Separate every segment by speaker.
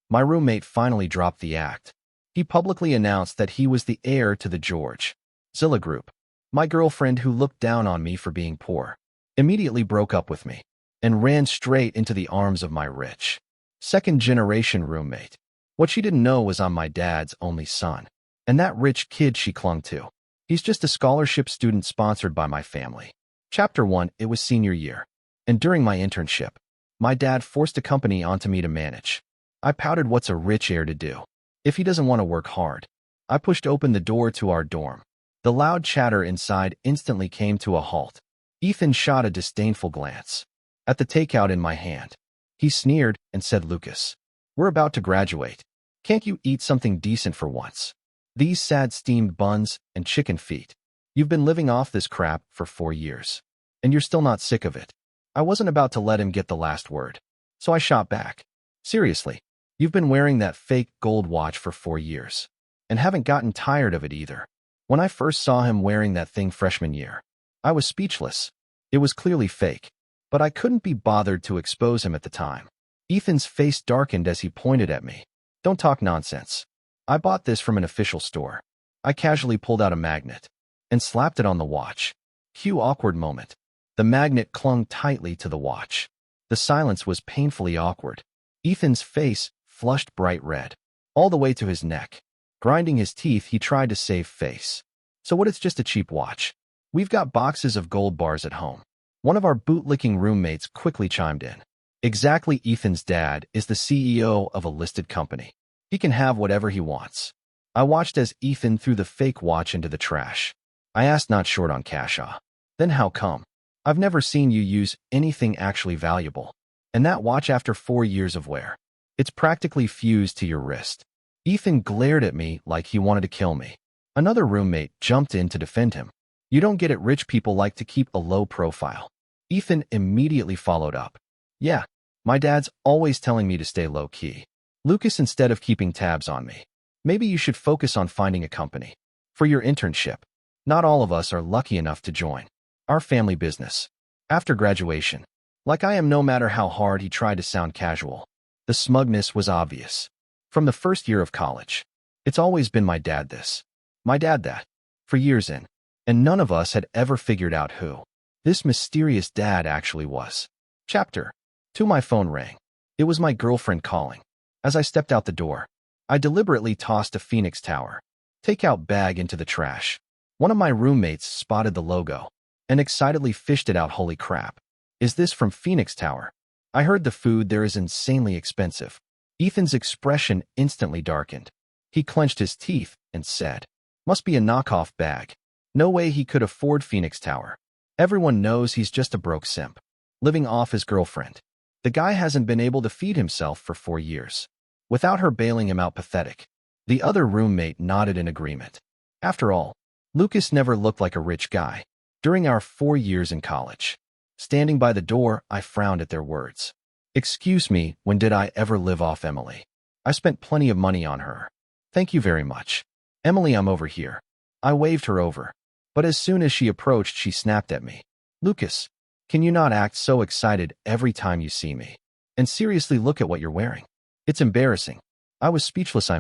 Speaker 1: My roommate finally dropped the act. He publicly announced that he was the heir to the George Zilla Group. My girlfriend, who looked down on me for being poor, immediately broke up with me and ran straight into the arms of my rich, second-generation roommate. What she didn't know was I'm my dad's only son, and that rich kid she clung to, he's just a scholarship student sponsored by my family. Chapter 1. It was senior year, and during my internship, my dad forced a company onto me to manage. I pouted. What's a rich heir to do if he doesn't want to work hard? I pushed open the door to our dorm. The loud chatter inside instantly came to a halt. Ethan shot a disdainful glance at the takeout in my hand. He sneered and said, "Lucas, we're about to graduate. Can't you eat something decent for once? These sad steamed buns and chicken feet. You've been living off this crap for 4 years, and you're still not sick of it." I wasn't about to let him get the last word, so I shot back. "Seriously, you've been wearing that fake gold watch for 4 years, and haven't gotten tired of it either." When I first saw him wearing that thing freshman year, I was speechless. It was clearly fake, but I couldn't be bothered to expose him at the time. Ethan's face darkened as he pointed at me. "Don't talk nonsense. I bought this from an official store." I casually pulled out a magnet and slapped it on the watch. Cue awkward moment. The magnet clung tightly to the watch. The silence was painfully awkward. Ethan's face flushed bright red, all the way to his neck. Grinding his teeth, he tried to save face. "So what? It's just a cheap watch. We've got boxes of gold bars at home." One of our bootlicking roommates quickly chimed in. "Exactly, Ethan's dad is the CEO of a listed company. He can have whatever he wants." I watched as Ethan threw the fake watch into the trash. I asked, "Not short on cash, huh? Then how come? I've never seen you use anything actually valuable. And that watch, after 4 years of wear, it's practically fused to your wrist." Ethan glared at me like he wanted to kill me. Another roommate jumped in to defend him. "You don't get it, rich people like to keep a low profile." Ethan immediately followed up. "Yeah, my dad's always telling me to stay low-key. Lucas, instead of keeping tabs on me, maybe you should focus on finding a company for your internship. Not all of us are lucky enough to join our family business after graduation." Like I am, no matter how hard he tried to sound casual. The smugness was obvious. From the first year of college, it's always been my dad this, my dad that, for years in, and none of us had ever figured out who this mysterious dad actually was. Chapter 2. My phone rang. It was my girlfriend calling. As I stepped out the door, I deliberately tossed a Phoenix Tower takeout bag into the trash. One of my roommates spotted the logo and excitedly fished it out. "Holy crap. Is this from Phoenix Tower? I heard the food there is insanely expensive." Ethan's expression instantly darkened. He clenched his teeth and said, "Must be a knockoff bag. No way he could afford Phoenix Tower. Everyone knows he's just a broke simp, living off his girlfriend. The guy hasn't been able to feed himself for 4 years without her bailing him out." Pathetic. The other roommate nodded in agreement. After all, Lucas never looked like a rich guy during our 4 years in college. Standing by the door, I frowned at their words. "Excuse me, when did I ever live off Emily? I spent plenty of money on her." "Thank you very much. Emily, I'm over here." I waved her over, but as soon as she approached, she snapped at me. "Lucas, can you not act so excited every time you see me? And seriously, look at what you're wearing. It's embarrassing." I was speechless.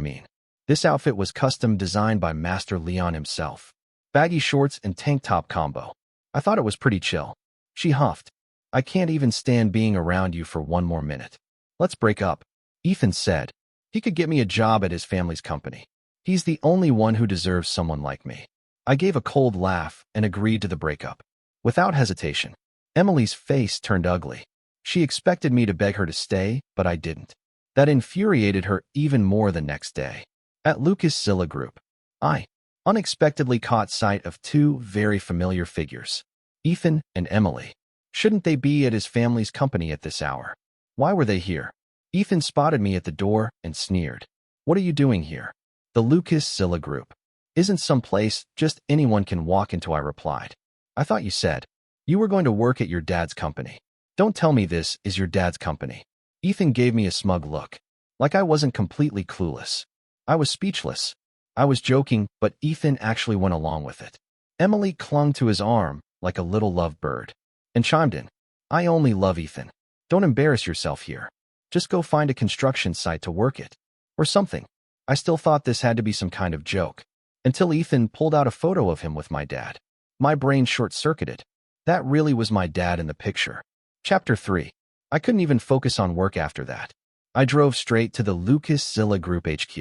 Speaker 1: This outfit was custom designed by Master Leon himself. Baggy shorts and tank top combo. I thought it was pretty chill. She huffed. "I can't even stand being around you for one more minute. Let's break up." Ethan said he could get me a job at his family's company. He's the only one who deserves someone like me. I gave a cold laugh and agreed to the breakup without hesitation. Emily's face turned ugly. She expected me to beg her to stay, but I didn't. That infuriated her even more the next day. At Lucas Zilla Group, I unexpectedly caught sight of 2 very familiar figures, Ethan and Emily. Shouldn't they be at his family's company at this hour? Why were they here? Ethan spotted me at the door and sneered. "What are you doing here?" "The Lucas Zilla Group isn't some place just anyone can walk into," I replied. "I thought you said you were going to work at your dad's company." "Don't tell me this is your dad's company." Ethan gave me a smug look, like I wasn't completely clueless. I was speechless. I was joking, but Ethan actually went along with it. Emily clung to his arm like a little lovebird and chimed in. "I only love Ethan. Don't embarrass yourself here. Just go find a construction site to work at. Or something. I still thought this had to be some kind of joke. Until Ethan pulled out a photo of him with my dad. My brain short-circuited. That really was my dad in the picture. Chapter 3. I couldn't even focus on work after that. I drove straight to the Lucas Zilla Group HQ.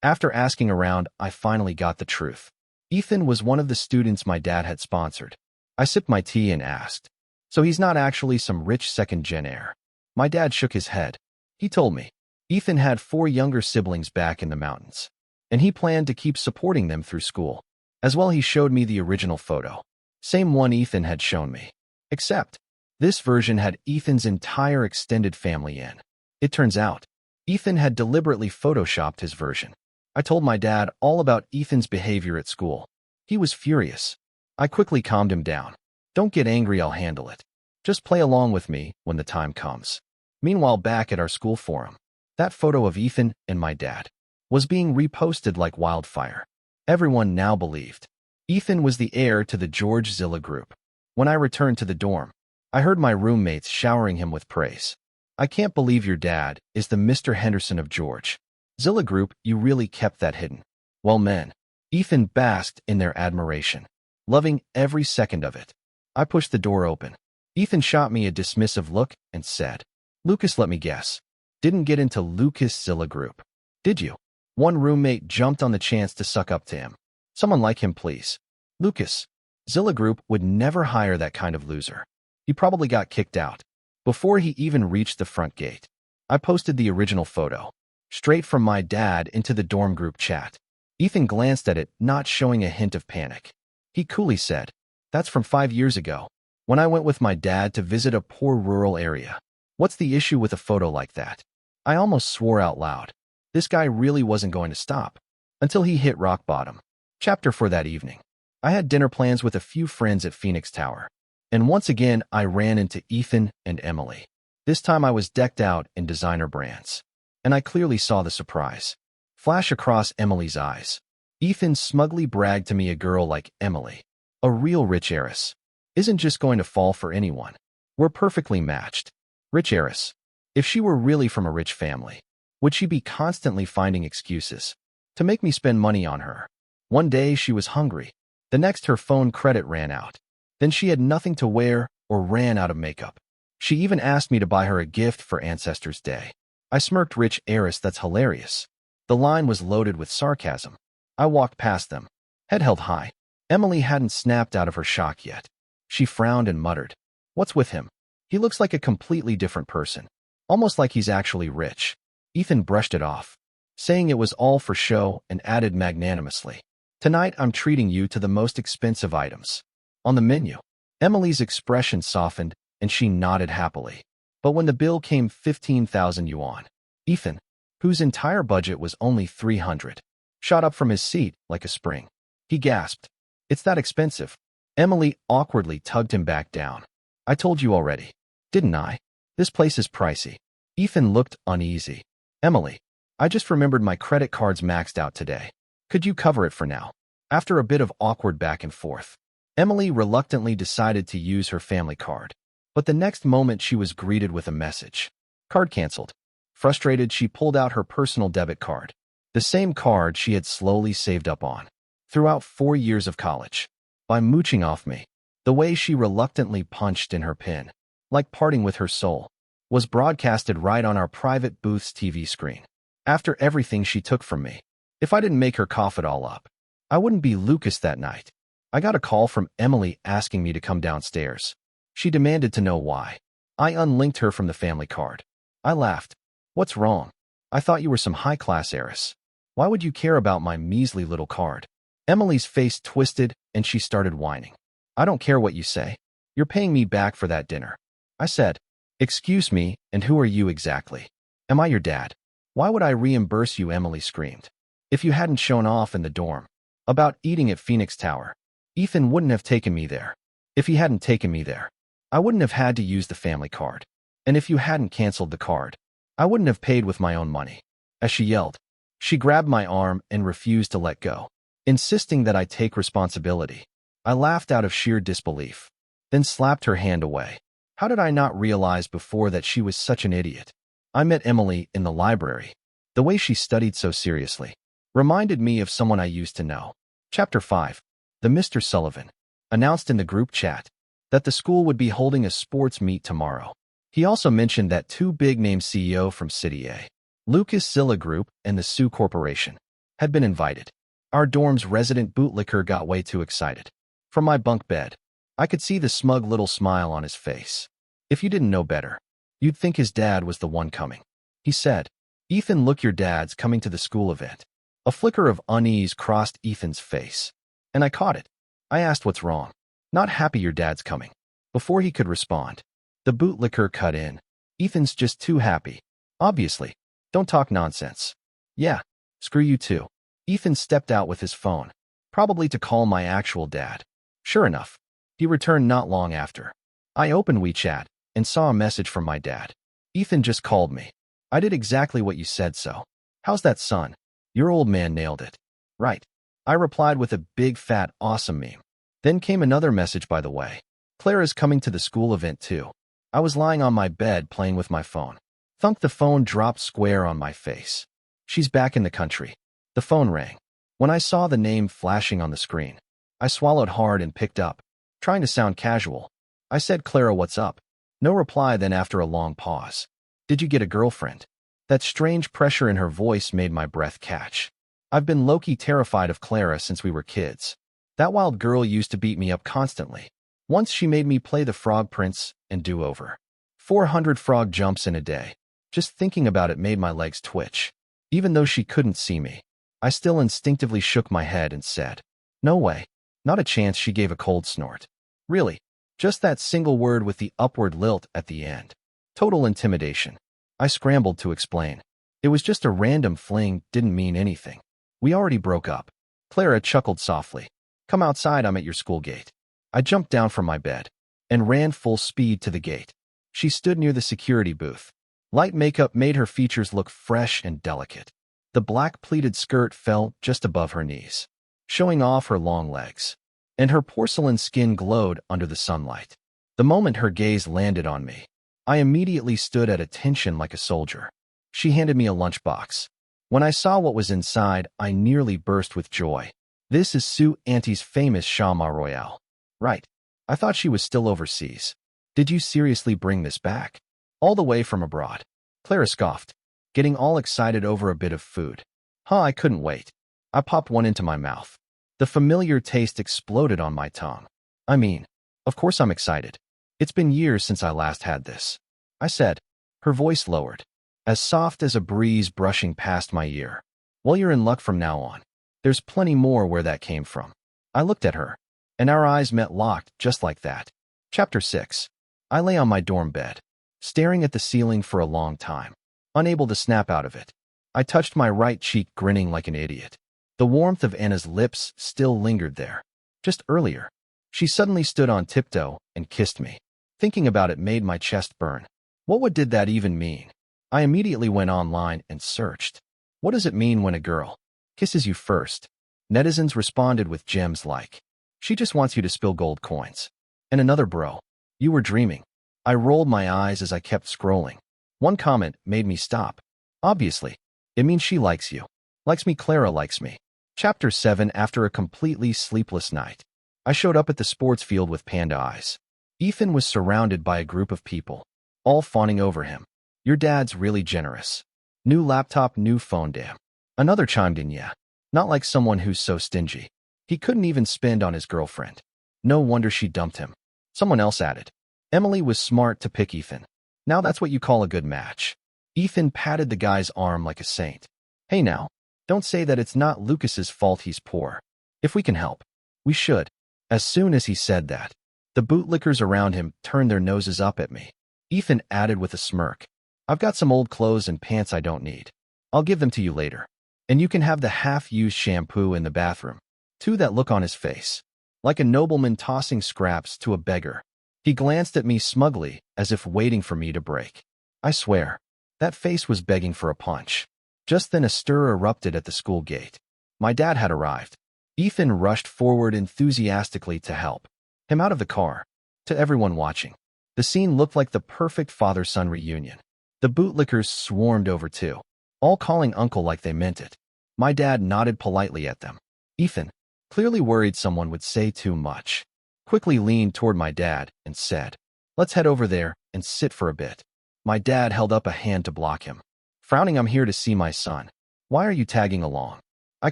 Speaker 1: After asking around, I finally got the truth. Ethan was one of the students my dad had sponsored. I sipped my tea and asked, "So he's not actually some rich second-gen heir?" My dad shook his head. He told me, Ethan had 4 younger siblings back in the mountains, and he planned to keep supporting them through school. As well, he showed me the original photo. Same one Ethan had shown me. Except, this version had Ethan's entire extended family in. It turns out, Ethan had deliberately photoshopped his version. I told my dad all about Ethan's behavior at school. He was furious. I quickly calmed him down. "Don't get angry, I'll handle it. Just play along with me when the time comes." Meanwhile, back at our school forum, that photo of Ethan and my dad was being reposted like wildfire. Everyone now believed Ethan was the heir to the George Zilla Group. When I returned to the dorm, I heard my roommates showering him with praise. "I can't believe your dad is the Mr. Henderson of George Zilla Group. You really kept that hidden." Well, men, Ethan basked in their admiration, loving every second of it. I pushed the door open. Ethan shot me a dismissive look and said, "Lucas, let me guess. Didn't get into Lucas Zilla Group, did you?" One roommate jumped on the chance to suck up to him. "Someone like him, please. Lucas Zilla Group would never hire that kind of loser. He probably got kicked out before he even reached the front gate." I posted the original photo, straight from my dad, into the dorm group chat. Ethan glanced at it, not showing a hint of panic. He coolly said, "That's from 5 years ago, when I went with my dad to visit a poor rural area. What's the issue with a photo like that?" I almost swore out loud. This guy really wasn't going to stop until he hit rock bottom. Chapter 4. That evening, I had dinner plans with a few friends at Phoenix Tower. And once again, I ran into Ethan and Emily. This time I was decked out in designer brands. And I clearly saw the surprise flash across Emily's eyes. Ethan smugly bragged to me a girl like Emily, a real rich heiress, isn't just going to fall for anyone. We're perfectly matched. Rich heiress. If she were really from a rich family, would she be constantly finding excuses to make me spend money on her? One day she was hungry. The next her phone credit ran out. Then she had nothing to wear or ran out of makeup. She even asked me to buy her a gift for Ancestors' Day. I smirked. "Rich heiress, that's hilarious." The line was loaded with sarcasm. I walked past them, head held high. Emily hadn't snapped out of her shock yet. She frowned and muttered, "What's with him? He looks like a completely different person. Almost like he's actually rich." Ethan brushed it off, saying it was all for show, and added magnanimously, "Tonight I'm treating you to the most expensive items on the menu." Emily's expression softened, and she nodded happily. But when the bill came, 15,000 yuan, Ethan, whose entire budget was only 300, shot up from his seat like a spring. He gasped, "It's that expensive?" Emily awkwardly tugged him back down. "I told you already, didn't I? This place is pricey." Ethan looked uneasy. "Emily, I just remembered my credit card's maxed out today. Could you cover it for now?" After a bit of awkward back and forth, Emily reluctantly decided to use her family card. But the next moment she was greeted with a message. Card canceled. Frustrated, she pulled out her personal debit card, the same card she had slowly saved up on throughout 4 years of college. By mooching off me, the way she reluctantly punched in her PIN, like parting with her soul, was broadcasted right on our private booth's TV screen. After everything she took from me, if I didn't make her cough it all up, I wouldn't be Lucas that night. I got a call from Emily asking me to come downstairs. She demanded to know why. I unlinked her from the family card. I laughed. "What's wrong? I thought you were some high-class heiress. Why would you care about my measly little card?" Emily's face twisted, and she started whining. "I don't care what you say. You're paying me back for that dinner." I said, "Excuse me, and who are you exactly? Am I your dad? Why would I reimburse you?" Emily screamed. "If you hadn't shown off in the dorm about eating at Phoenix Tower, Ethan wouldn't have taken me there. If he hadn't taken me there, I wouldn't have had to use the family card. And if you hadn't canceled the card, I wouldn't have paid with my own money." As she yelled, she grabbed my arm and refused to let go, insisting that I take responsibility. I laughed out of sheer disbelief, then slapped her hand away. How did I not realize before that she was such an idiot? I met Emily in the library. The way she studied so seriously reminded me of someone I used to know. Chapter 5. The Mr. Sullivan announced in the group chat that the school would be holding a sports meet tomorrow. He also mentioned that two big-name CEO from City A, Lucas Zilla Group and the Sioux Corporation, had been invited. Our dorm's resident bootlicker got way too excited. From my bunk bed, I could see the smug little smile on his face. If you didn't know better, you'd think his dad was the one coming. He said, "Ethan, look, your dad's coming to the school event." A flicker of unease crossed Ethan's face, and I caught it. I asked what's wrong. "Not happy your dad's coming." Before he could respond, the bootlicker cut in. "Ethan's just too happy. Obviously. Don't talk nonsense." "Yeah, screw you too." Ethan stepped out with his phone, probably to call my actual dad. Sure enough, he returned not long after. I opened WeChat and saw a message from my dad. "Ethan just called me. I did exactly what you said so. How's that, son? Your old man nailed it." "Right." I replied with a big fat awesome meme. Then came another message, "By the way, Clara's coming to the school event too." I was lying on my bed playing with my phone. Thunk, the phone dropped square on my face. "She's back in the country." The phone rang. When I saw the name flashing on the screen, I swallowed hard and picked up, trying to sound casual. I said, "Clara, what's up?" No reply. Then after a long pause, "Did you get a girlfriend?" That strange pressure in her voice made my breath catch. I've been low-key terrified of Clara since we were kids. That wild girl used to beat me up constantly. Once she made me play the Frog Prince and do-over. 400 frog jumps in a day. Just thinking about it made my legs twitch. Even though she couldn't see me, I still instinctively shook my head and said, "No way. Not a chance." She gave a cold snort. "Really?" Just that single word with the upward lilt at the end. Total intimidation. I scrambled to explain. It was just a random fling, didn't mean anything. We already broke up. Clara chuckled softly. "Come outside, I'm at your school gate." I jumped down from my bed and ran full speed to the gate. She stood near the security booth. Light makeup made her features look fresh and delicate. The black pleated skirt fell just above her knees, showing off her long legs, and her porcelain skin glowed under the sunlight. The moment her gaze landed on me, I immediately stood at attention like a soldier. She handed me a lunchbox. When I saw what was inside, I nearly burst with joy. "This is Sue Auntie's famous Shama Royale." "Right. I thought she was still overseas." "Did you seriously bring this back?" "All the way from abroad." Clara scoffed, getting all excited over a bit of food. "Huh, I couldn't wait." I popped one into my mouth. The familiar taste exploded on my tongue. "I mean, of course I'm excited. It's been years since I last had this," I said. Her voice lowered, as soft as a breeze brushing past my ear. "Well, you're in luck from now on. There's plenty more where that came from." I looked at her, and our eyes met, locked just like that. Chapter 6. I lay on my dorm bed, staring at the ceiling for a long time, unable to snap out of it. I touched my right cheek, grinning like an idiot. The warmth of Anna's lips still lingered there. Just earlier, she suddenly stood on tiptoe and kissed me. Thinking about it made my chest burn. Did that even mean? I immediately went online and searched. What does it mean when a girl kisses you first? Netizens responded with gems like, "She just wants you to spill gold coins." And another, "Bro, you were dreaming." I rolled my eyes as I kept scrolling. One comment made me stop. "Obviously, it means she likes you. Likes me. Clara likes me." Chapter 7. After a completely sleepless night, I showed up at the sports field with panda eyes. Ethan was surrounded by a group of people, all fawning over him. "Your dad's really generous. New laptop, new phone, damn." Another chimed in, "Yeah, not like someone who's so stingy. He couldn't even spend on his girlfriend. No wonder she dumped him." Someone else added, "Emily was smart to pick Ethan. Now that's what you call a good match." Ethan patted the guy's arm like a saint. "Hey now, don't say that. It's not Lucas's fault he's poor. If we can help, we should." As soon as he said that, the bootlickers around him turned their noses up at me. Ethan added with a smirk, "I've got some old clothes and pants I don't need. I'll give them to you later. And you can have the half-used shampoo in the bathroom." To that look on his face, like a nobleman tossing scraps to a beggar, he glanced at me smugly, as if waiting for me to break. I swear, that face was begging for a punch. Just then a stir erupted at the school gate. My dad had arrived. Ethan rushed forward enthusiastically to help him out of the car. To everyone watching, the scene looked like the perfect father-son reunion. The bootlickers swarmed over too, all calling uncle like they meant it. My dad nodded politely at them. Ethan, clearly worried someone would say too much, quickly leaned toward my dad and said, "Let's head over there and sit for a bit." My dad held up a hand to block him. Frowning, "I'm here to see my son. Why are you tagging along?" I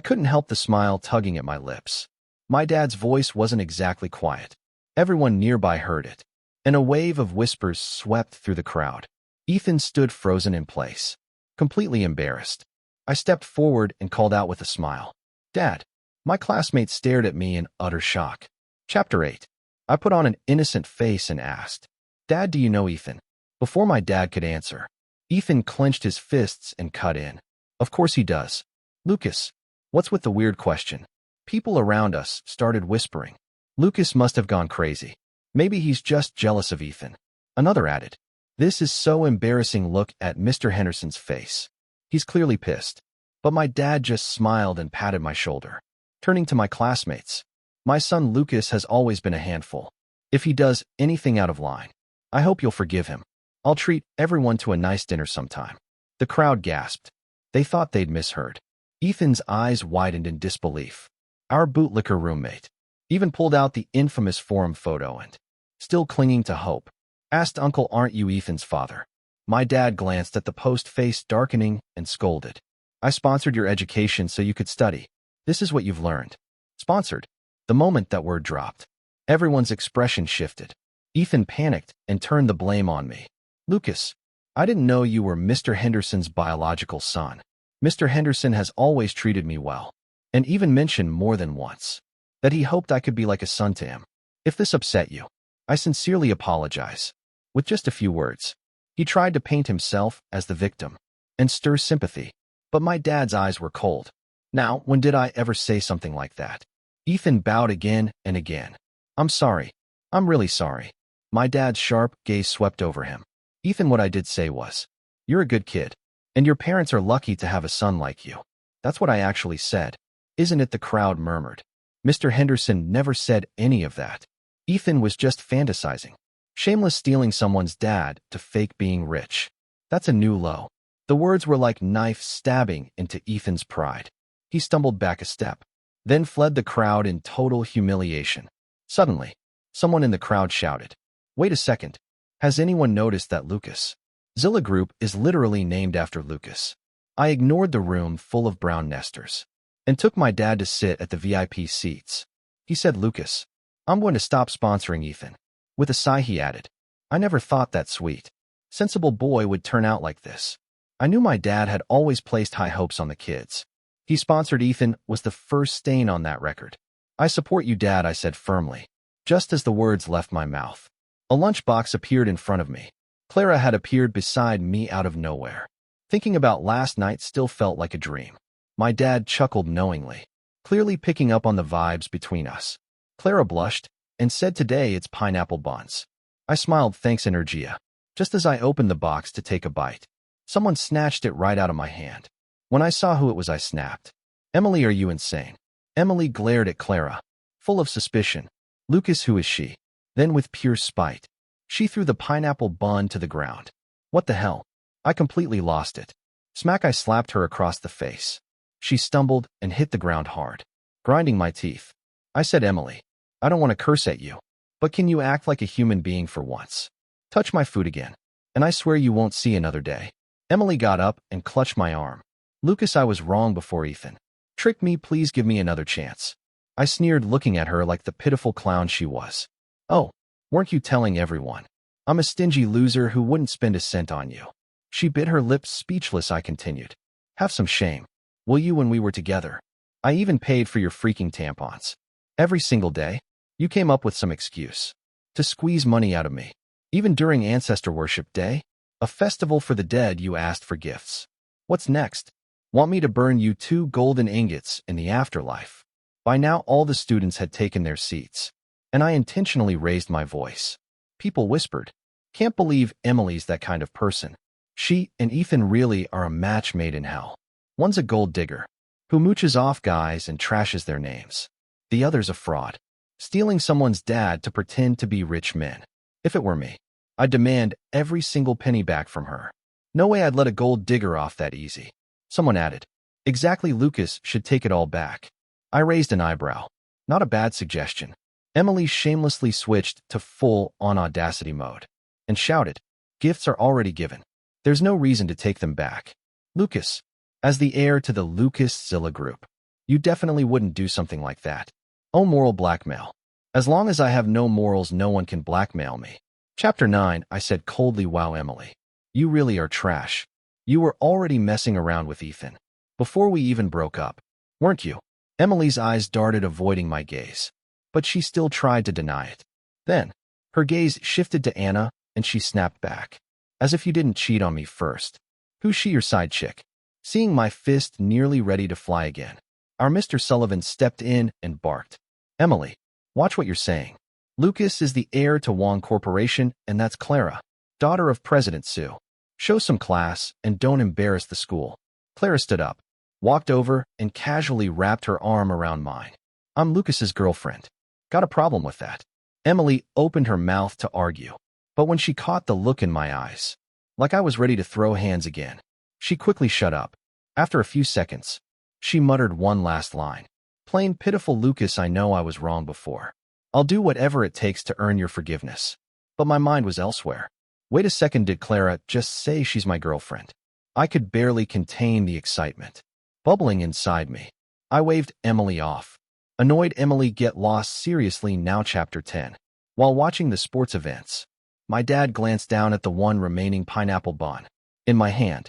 Speaker 1: couldn't help the smile tugging at my lips. My dad's voice wasn't exactly quiet. Everyone nearby heard it, and a wave of whispers swept through the crowd. Ethan stood frozen in place, completely embarrassed. I stepped forward and called out with a smile, "Dad." My classmates stared at me in utter shock. Chapter 8. I put on an innocent face and asked, "Dad, do you know Ethan?" Before my dad could answer, Ethan clenched his fists and cut in. "Of course he does. Lucas, what's with the weird question?" People around us started whispering. "Lucas must have gone crazy. Maybe he's just jealous of Ethan." Another added, "This is so embarrassing. Look at Mr. Henderson's face. He's clearly pissed." But my dad just smiled and patted my shoulder. Turning to my classmates, "My son Lucas has always been a handful. If he does anything out of line, I hope you'll forgive him. I'll treat everyone to a nice dinner sometime." The crowd gasped. They thought they'd misheard. Ethan's eyes widened in disbelief. Our bootlicker roommate even pulled out the infamous forum photo and, still clinging to hope, asked, "Uncle, aren't you Ethan's father?" My dad glanced at the post, face darkening, and scolded, "I sponsored your education so you could study. This is what you've learned." Sponsored. The moment that word dropped, everyone's expression shifted. Ethan panicked and turned the blame on me. "Lucas, I didn't know you were Mr. Henderson's biological son. Mr. Henderson has always treated me well, and even mentioned more than once that he hoped I could be like a son to him. If this upset you, I sincerely apologize." With just a few words, he tried to paint himself as the victim and stir sympathy, but my dad's eyes were cold. "Now, when did I ever say something like that?" Ethan bowed again and again. "I'm sorry. I'm really sorry." My dad's sharp gaze swept over him. "Ethan, what I did say was, you're a good kid, and your parents are lucky to have a son like you. That's what I actually said." "Isn't it?" the crowd murmured. "Mr. Henderson never said any of that. Ethan was just fantasizing. Shameless, stealing someone's dad to fake being rich. That's a new low." The words were like knives stabbing into Ethan's pride. He stumbled back a step, then fled the crowd in total humiliation. Suddenly, someone in the crowd shouted, "Wait a second. Has anyone noticed that Lucas Zilla Group is literally named after Lucas?" I ignored the room full of brown nesters and took my dad to sit at the VIP seats. He said, "Lucas, I'm going to stop sponsoring Ethan." With a sigh, he added, "I never thought that sweet, sensible boy would turn out like this." I knew my dad had always placed high hopes on the kids. He sponsored Ethan was the first stain on that record. "I support you, Dad," I said firmly. Just as the words left my mouth, a lunchbox appeared in front of me. Clara had appeared beside me out of nowhere. Thinking about last night still felt like a dream. My dad chuckled knowingly, clearly picking up on the vibes between us. Clara blushed and said, "Today it's pineapple buns." I smiled, "Thanks, Energia." Just as I opened the box to take a bite, someone snatched it right out of my hand. When I saw who it was, I snapped, "Emily, are you insane?" Emily glared at Clara, full of suspicion. "Lucas, who is she?" Then with pure spite, she threw the pineapple bun to the ground. "What the hell?" I completely lost it. Smack, I slapped her across the face. She stumbled and hit the ground hard, grinding my teeth. I said, "Emily, I don't want to curse at you, but can you act like a human being for once? Touch my food again, and I swear you won't see another day." Emily got up and clutched my arm. "Lucas, I was wrong before Ethan tricked me. Please give me another chance." I sneered, looking at her like the pitiful clown she was. "Oh, weren't you telling everyone? I'm a stingy loser who wouldn't spend a cent on you." She bit her lips, speechless. I continued, "Have some shame, will you? When we were together, I even paid for your freaking tampons. Every single day, you came up with some excuse to squeeze money out of me. Even during Ancestor Worship Day, a festival for the dead, you asked for gifts. What's next? Want me to burn you 2 golden ingots in the afterlife?" By now, all the students had taken their seats, and I intentionally raised my voice. People whispered, "Can't believe Emily's that kind of person. She and Ethan really are a match made in hell. One's a gold digger who mooches off guys and trashes their names. The other's a fraud, stealing someone's dad to pretend to be rich men. If it were me, I'd demand every single penny back from her." No way I'd let a gold digger off that easy. Someone added. Exactly, Lucas should take it all back. I raised an eyebrow. Not a bad suggestion. Emily shamelessly switched to full-on audacity mode and shouted, gifts are already given. There's no reason to take them back. Lucas, as the heir to the Lucas-Zilla Group, you definitely wouldn't do something like that. Oh, moral blackmail. As long as I have no morals, no one can blackmail me. Chapter 9, I said coldly, wow, Emily. You really are trash. You were already messing around with Ethan before we even broke up, weren't you? Emily's eyes darted, avoiding my gaze, but she still tried to deny it. Then, her gaze shifted to Anna, and she snapped back. As if you didn't cheat on me first. Who's she, your side chick? Seeing my fist nearly ready to fly again, our Mr. Sullivan stepped in and barked. Emily, watch what you're saying. Lucas is the heir to Wong Corporation, and that's Clara, daughter of President Sue. Show some class and don't embarrass the school. Clara stood up, walked over, and casually wrapped her arm around mine. I'm Lucas's girlfriend. Got a problem with that? Emily opened her mouth to argue, but when she caught the look in my eyes, like I was ready to throw hands again, she quickly shut up. After a few seconds, she muttered one last line. Plain pitiful, Lucas, I know I was wrong before. I'll do whatever it takes to earn your forgiveness. But my mind was elsewhere. Wait a second, did Clara just say she's my girlfriend? I could barely contain the excitement bubbling inside me. I waved Emily off. Annoyed Emily, get lost, seriously now. Chapter 10. While watching the sports events, my dad glanced down at the one remaining pineapple bun in my hand.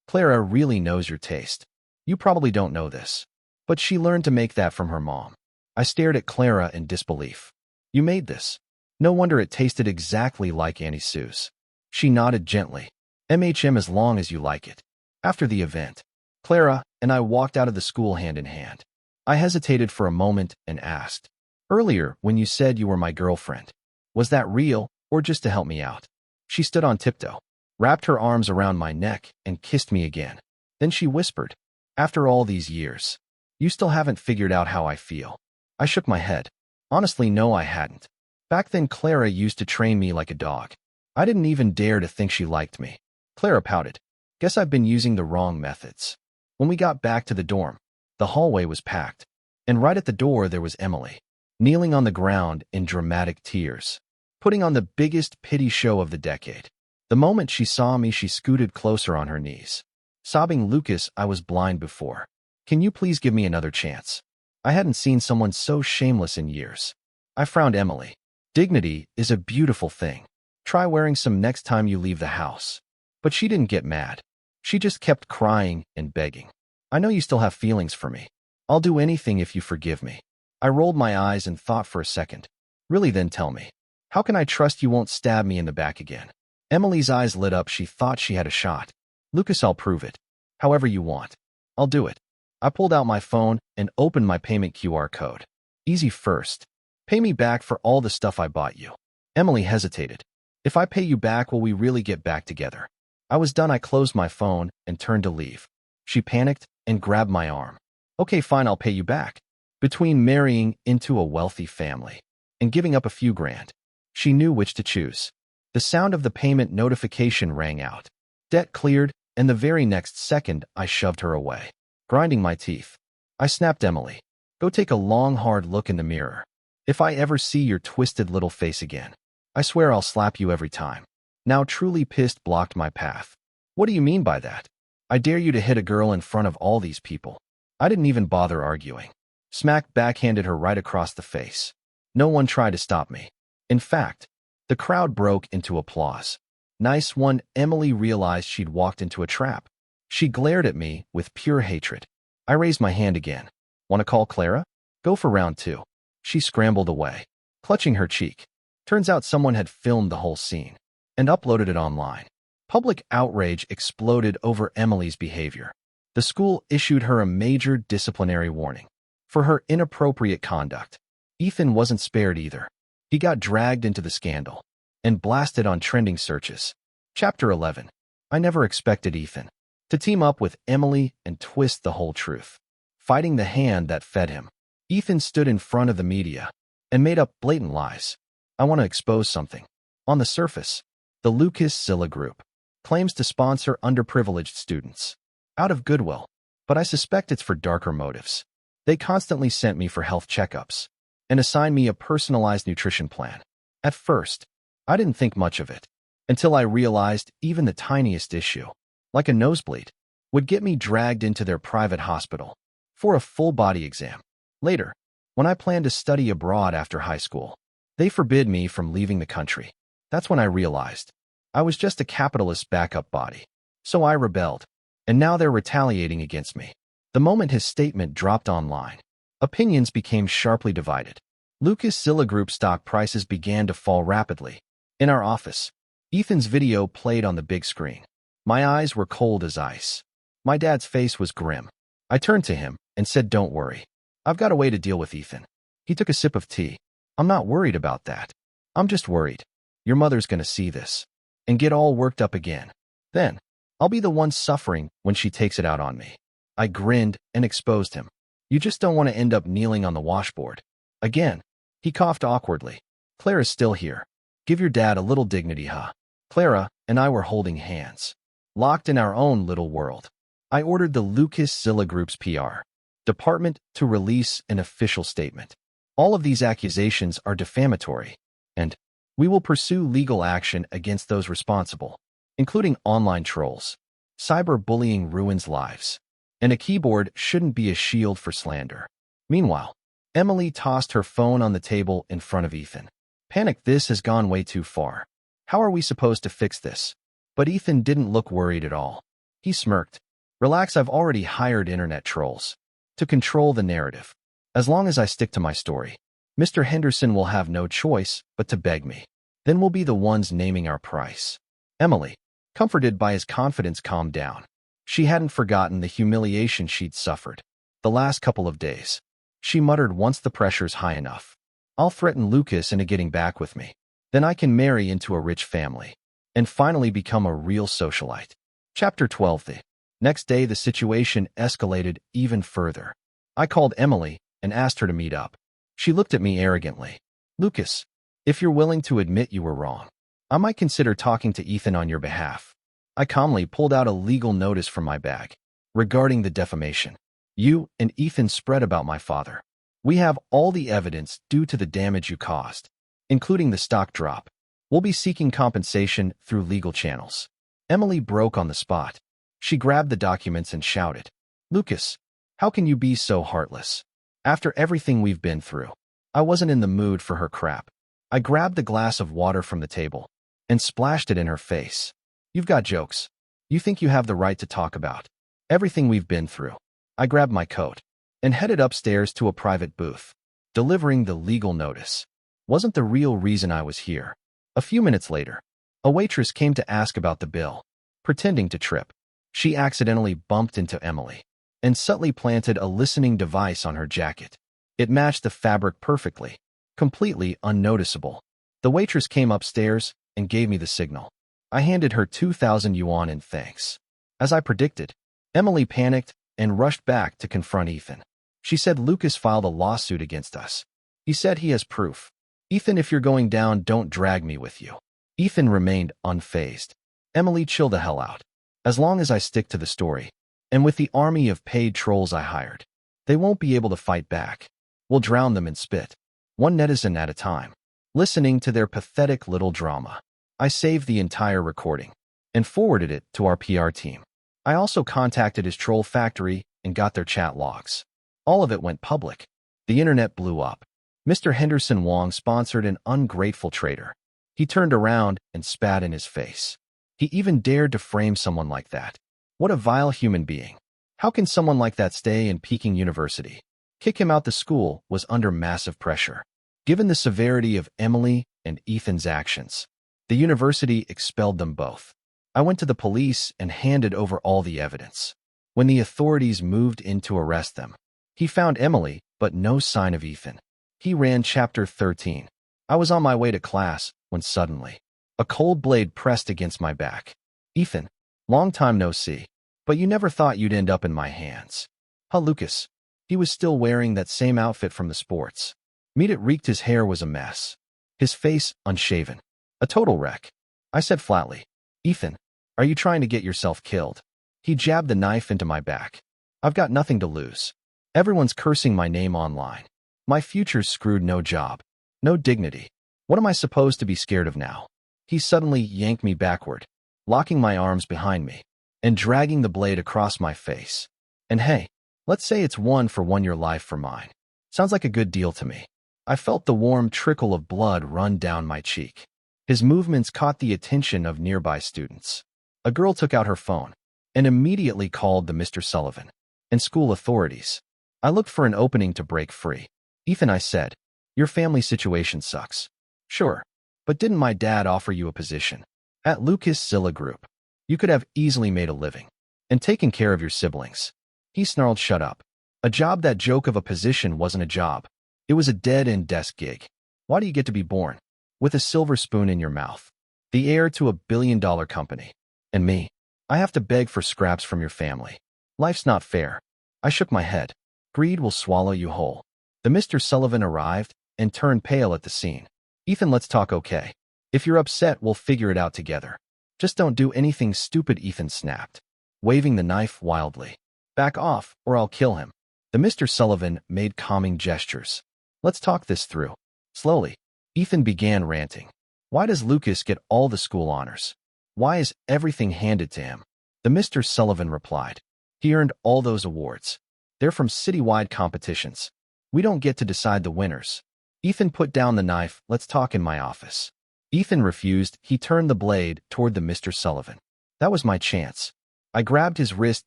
Speaker 1: Clara really knows your taste. You probably don't know this, but she learned to make that from her mom. I stared at Clara in disbelief. You made this? No wonder it tasted exactly like Auntie Sue's. She nodded gently. As long as you like it. After the event, Clara and I walked out of the school hand in hand. I hesitated for a moment and asked, earlier when you said you were my girlfriend, was that real or just to help me out? She stood on tiptoe, wrapped her arms around my neck, and kissed me again. Then she whispered, after all these years, you still haven't figured out how I feel. I shook my head. Honestly, no, I hadn't. Back then, Clara used to train me like a dog. I didn't even dare to think she liked me. Clara pouted. Guess I've been using the wrong methods. When we got back to the dorm, the hallway was packed, and right at the door there was Emily, kneeling on the ground in dramatic tears, putting on the biggest pity show of the decade. The moment she saw me, she scooted closer on her knees, sobbing, Lucas, I was blind before. Can you please give me another chance? I hadn't seen someone so shameless in years. I frowned. Emily, dignity is a beautiful thing. Try wearing some next time you leave the house. But she didn't get mad. She just kept crying and begging. I know you still have feelings for me. I'll do anything if you forgive me. I rolled my eyes and thought for a second. Really, then tell me. How can I trust you won't stab me in the back again? Emily's eyes lit up. She thought she had a shot. Lucas, I'll prove it. However you want. I'll do it. I pulled out my phone and opened my payment QR code. Easy first. Pay me back for all the stuff I bought you. Emily hesitated. If I pay you back, will we really get back together? I was done. I closed my phone and turned to leave. She panicked and grabbed my arm. Okay, fine, I'll pay you back. Between marrying into a wealthy family and giving up a few grand, she knew which to choose. The sound of the payment notification rang out. Debt cleared, and the very next second I shoved her away, grinding my teeth. I snapped, Emily, go take a long, hard look in the mirror. If I ever see your twisted little face again, I swear I'll slap you every time. Now truly pissed, blocked my path. What do you mean by that? I dare you to hit a girl in front of all these people. I didn't even bother arguing. Smack backhanded her right across the face. No one tried to stop me. In fact, the crowd broke into applause. Nice one. Emily realized she'd walked into a trap. She glared at me with pure hatred. I raised my hand again. Want to call Clara? Go for round 2. She scrambled away, clutching her cheek. Turns out someone had filmed the whole scene and uploaded it online. Public outrage exploded over Emily's behavior. The school issued her a major disciplinary warning for her inappropriate conduct. Ethan wasn't spared either. He got dragged into the scandal and blasted on trending searches. Chapter 11. I never expected Ethan to team up with Emily and twist the whole truth, fighting the hand that fed him. Ethan stood in front of the media and made up blatant lies. I want to expose something. On the surface, the Lucas-Zilla Group claims to sponsor underprivileged students. Out of goodwill. But I suspect it's for darker motives. They constantly sent me for health checkups and assigned me a personalized nutrition plan. At first, I didn't think much of it, until I realized even the tiniest issue, like a nosebleed, would get me dragged into their private hospital for a full body exam. Later, when I planned to study abroad after high school, they forbid me from leaving the country. That's when I realized I was just a capitalist backup body. So I rebelled, and now they're retaliating against me. The moment his statement dropped online, opinions became sharply divided. Lucas Zilla Group stock prices began to fall rapidly. In our office, Ethan's video played on the big screen. My eyes were cold as ice. My dad's face was grim. I turned to him and said, "Don't worry. I've got a way to deal with Ethan." He took a sip of tea. "I'm not worried about that. I'm just worried your mother's gonna see this and get all worked up again. Then, I'll be the one suffering when she takes it out on me." I grinned and exposed him. "You just don't want to end up kneeling on the washboard again." He coughed awkwardly. "Clara's still here. Give your dad a little dignity, huh?" Clara and I were holding hands, locked in our own little world. I ordered the Lucas Zilla Group's PR department to release an official statement. "All of these accusations are defamatory, and we will pursue legal action against those responsible, including online trolls. Cyberbullying ruins lives, and a keyboard shouldn't be a shield for slander." Meanwhile, Emily tossed her phone on the table in front of Ethan. Panicked, "This has gone way too far. How are we supposed to fix this?" But Ethan didn't look worried at all. He smirked. "Relax, I've already hired internet trolls to control the narrative. As long as I stick to my story, Mr. Henderson will have no choice but to beg me. Then we'll be the ones naming our price." Emily, comforted by his confidence, calmed down. She hadn't forgotten the humiliation she'd suffered the last couple of days. She muttered, "Once the pressure's high enough, I'll threaten Lucas into getting back with me. Then I can marry into a rich family and finally become a real socialite." Chapter 12. The next day, the situation escalated even further. I called Emily and asked her to meet up. She looked at me arrogantly. "Lucas, if you're willing to admit you were wrong, I might consider talking to Ethan on your behalf." I calmly pulled out a legal notice from my bag regarding the defamation you and Ethan spread about my father. "We have all the evidence due to the damage you caused, including the stock drop. We'll be seeking compensation through legal channels." Emily broke on the spot. She grabbed the documents and shouted, "Lucas, how can you be so heartless? After everything we've been through." I wasn't in the mood for her crap. I grabbed the glass of water from the table and splashed it in her face. "You've got jokes. You think you have the right to talk about everything we've been through." I grabbed my coat and headed upstairs to a private booth. Delivering the legal notice wasn't the real reason I was here. A few minutes later, a waitress came to ask about the bill. Pretending to trip, she accidentally bumped into Emily and subtly planted a listening device on her jacket. It matched the fabric perfectly, completely unnoticeable. The waitress came upstairs and gave me the signal. I handed her 2,000 yuan in thanks. As I predicted, Emily panicked and rushed back to confront Ethan. She said Lucas filed a lawsuit against us. He said he has proof. "Ethan, if you're going down, don't drag me with you." Ethan remained unfazed. "Emily, chill the hell out. As long as I stick to the story, and with the army of paid trolls I hired, they won't be able to fight back. We'll drown them in spit, one netizen at a time." Listening to their pathetic little drama, I saved the entire recording and forwarded it to our PR team. I also contacted his troll factory and got their chat logs. All of it went public. The internet blew up. Mr. Henderson Wong sponsored an ungrateful traitor. He turned around and spat in his face. He even dared to frame someone like that. What a vile human being. How can someone like that stay in Peking University? Kick him out. The school was under massive pressure. Given the severity of Emily and Ethan's actions, the university expelled them both. I went to the police and handed over all the evidence. When the authorities moved in to arrest them, he found Emily, but no sign of Ethan. He ran. Chapter 13. I was on my way to class when suddenly, a cold blade pressed against my back. "Ethan, long time no see, but you never thought you'd end up in my hands." "Huh, Lucas." He was still wearing that same outfit from the sports meet. It reeked. His hair was a mess. His face unshaven. A total wreck. I said flatly, "Ethan, Are you trying to get yourself killed? He jabbed the knife into my back. I've got nothing to lose. Everyone's cursing my name online. My future's screwed, no job, no dignity. What am I supposed to be scared of now? He suddenly yanked me backward, locking my arms behind me, and dragging the blade across my face. And hey, let's say it's 1-for-1 your life for mine. Sounds like a good deal to me. I felt the warm trickle of blood run down my cheek. His movements caught the attention of nearby students. A girl took out her phone and immediately called the Mr. Sullivan and school authorities. I looked for an opening to break free. Ethan, I said, your family situation sucks. Sure, but didn't my dad offer you a position at Lucas Zilla Group? You could have easily made a living and taken care of your siblings. He snarled, shut up. A job, that joke of a position wasn't a job. It was a dead-end desk gig. Why do you get to be born with a silver spoon in your mouth? The heir to $1 billion company. And me, I have to beg for scraps from your family. Life's not fair. I shook my head. Greed will swallow you whole. The Mr. Sullivan arrived and turned pale at the scene. Ethan, let's talk, okay? If you're upset, we'll figure it out together. Just don't do anything stupid, Ethan snapped, waving the knife wildly. Back off, or I'll kill him. The Mr. Sullivan made calming gestures. Let's talk this through. Slowly, Ethan began ranting. Why does Lucas get all the school honors? Why is everything handed to him? The Mr. Sullivan replied. He earned all those awards. They're from citywide competitions. We don't get to decide the winners. Ethan put down the knife. Let's talk in my office. Ethan refused. He turned the blade toward the Mr. Sullivan. That was my chance. I grabbed his wrist,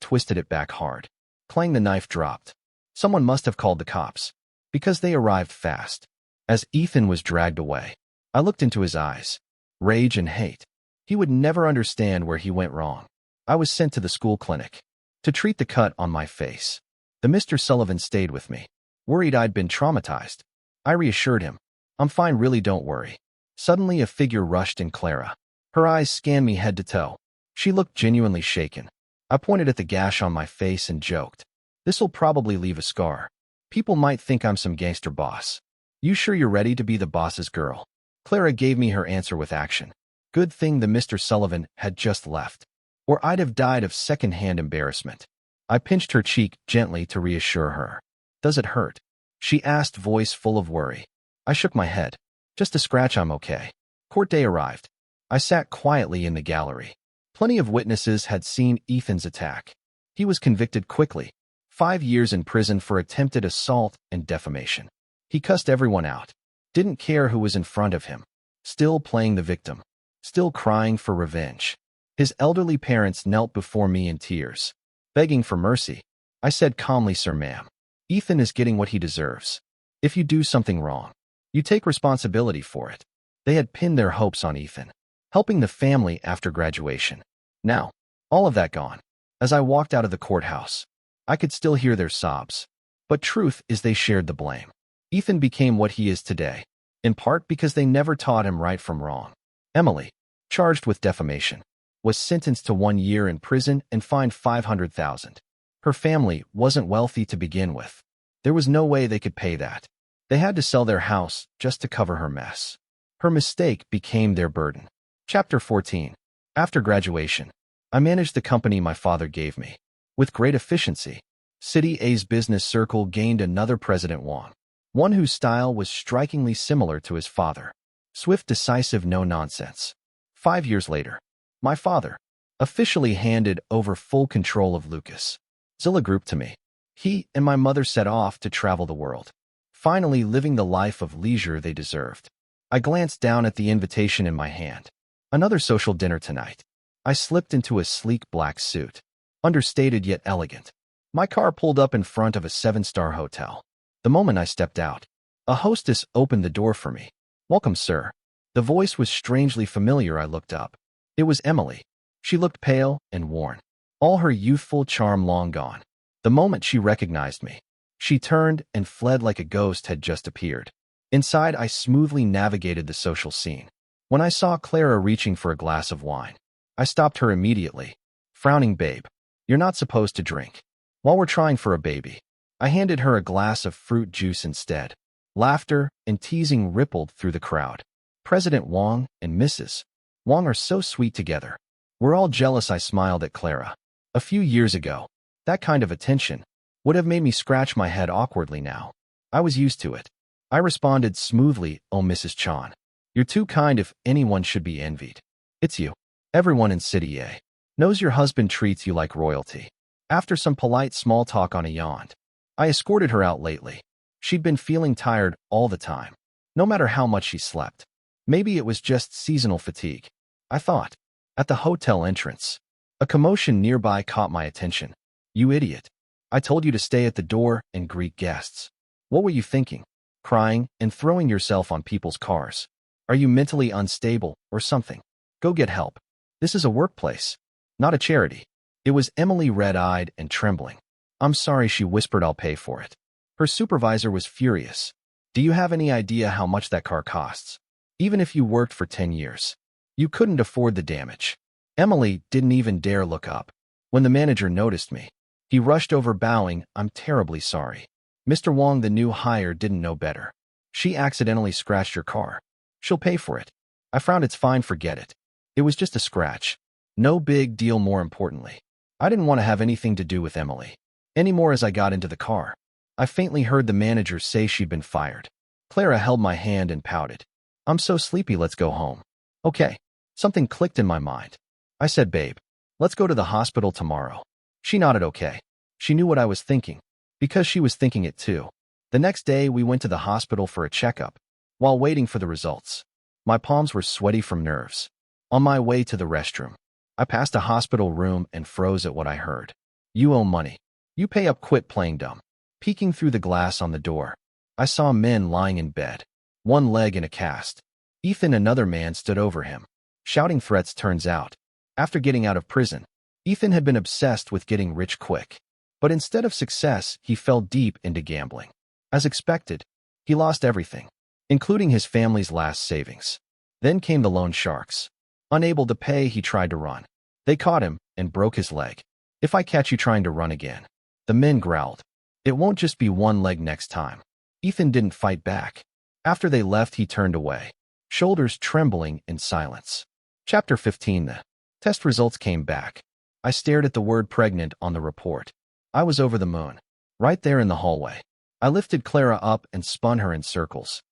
Speaker 1: twisted it back hard. Clang, the knife dropped. Someone must have called the cops, because they arrived fast. As Ethan was dragged away, I looked into his eyes. Rage and hate. He would never understand where he went wrong. I was sent to the school clinic to treat the cut on my face. The Mr. Sullivan stayed with me, worried I'd been traumatized. I reassured him. I'm fine, really, don't worry. Suddenly a figure rushed in. Clara. Her eyes scanned me head to toe. She looked genuinely shaken. I pointed at the gash on my face and joked. This'll probably leave a scar. People might think I'm some gangster boss. You sure you're ready to be the boss's girl? Clara gave me her answer with action. Good thing the Mr. Sullivan had just left, or I'd have died of second-hand embarrassment. I pinched her cheek gently to reassure her. Does it hurt? She asked, voice full of worry. I shook my head. Just a scratch, I'm okay. Court day arrived. I sat quietly in the gallery. Plenty of witnesses had seen Ethan's attack. He was convicted quickly. 5 years in prison for attempted assault and defamation. He cussed everyone out. Didn't care who was in front of him. Still playing the victim. Still crying for revenge. His elderly parents knelt before me in tears, begging for mercy. I said calmly, Sir, ma'am, Ethan is getting what he deserves. If you do something wrong, you take responsibility for it. They had pinned their hopes on Ethan, helping the family after graduation. Now, all of that gone. As I walked out of the courthouse, I could still hear their sobs. But truth is, they shared the blame. Ethan became what he is today, in part because they never taught him right from wrong. Emily, charged with defamation, was sentenced to 1 year in prison and fined $500,000. Her family wasn't wealthy to begin with. There was no way they could pay that. They had to sell their house just to cover her mess. Her mistake became their burden. Chapter 14. After graduation, I managed the company my father gave me. With great efficiency, City A's business circle gained another President Wong, one whose style was strikingly similar to his father. Swift, decisive, no nonsense. 5 years later, my father officially handed over full control of Lucas Zilla Group to me. He and my mother set off to travel the world, finally living the life of leisure they deserved. I glanced down at the invitation in my hand. Another social dinner tonight. I slipped into a sleek black suit, understated yet elegant. My car pulled up in front of a 7-star hotel. The moment I stepped out, a hostess opened the door for me. Welcome, sir. The voice was strangely familiar. I looked up. It was Emily. She looked pale and worn, all her youthful charm long gone. The moment she recognized me, she turned and fled like a ghost had just appeared. Inside, I smoothly navigated the social scene. When I saw Clara reaching for a glass of wine, I stopped her immediately, frowning. Babe, you're not supposed to drink while we're trying for a baby. I handed her a glass of fruit juice instead. Laughter and teasing rippled through the crowd. President Wong and Mrs. Wong are so sweet together. We're all jealous, I smiled at Clara. A few years ago, that kind of attention would have made me scratch my head awkwardly now. I was used to it. I responded smoothly, oh, Mrs. Chan. You're too kind if anyone should be envied. It's you. Everyone in City A knows your husband treats you like royalty. After some polite small talk on a yawn, I escorted her out lately. She'd been feeling tired all the time, no matter how much she slept. Maybe it was just seasonal fatigue, I thought. At the hotel entrance, a commotion nearby caught my attention. You idiot. I told you to stay at the door and greet guests. What were you thinking? Crying and throwing yourself on people's cars. Are you mentally unstable or something? Go get help. This is a workplace, not a charity. It was Emily, red-eyed and trembling. I'm sorry, she whispered, I'll pay for it. Her supervisor was furious. Do you have any idea how much that car costs? Even if you worked for 10 years, you couldn't afford the damage. Emily didn't even dare look up. When the manager noticed me, he rushed over, bowing, I'm terribly sorry. Mr. Wong, the new hire, didn't know better. She accidentally scratched your car. She'll pay for it. I frowned. It's fine, forget it. It was just a scratch. No big deal. More importantly, I didn't want to have anything to do with Emily anymore. As I got into the car, I faintly heard the manager say she'd been fired. Clara held my hand and pouted. I'm so sleepy, let's go home. Okay. Something clicked in my mind. I said, babe, let's go to the hospital tomorrow. She nodded okay. She knew what I was thinking, because she was thinking it too. The next day, we went to the hospital for a checkup. While waiting for the results, my palms were sweaty from nerves. On my way to the restroom, I passed a hospital room and froze at what I heard. You owe money. You pay up, quit playing dumb. Peeking through the glass on the door, I saw men lying in bed, one leg in a cast. Ethan, another man, stood over him, shouting threats. Turns out, after getting out of prison, Ethan had been obsessed with getting rich quick. But instead of success, he fell deep into gambling. As expected, he lost everything, including his family's last savings. Then came the loan sharks. Unable to pay, he tried to run. They caught him and broke his leg. If I catch you trying to run again, the men growled. It won't just be one leg next time. Ethan didn't fight back. After they left, he turned away, shoulders trembling in silence. Chapter 15. The test results came back. I stared at the word pregnant on the report. I was over the moon. Right there in the hallway, I lifted Clara up and spun her in circles.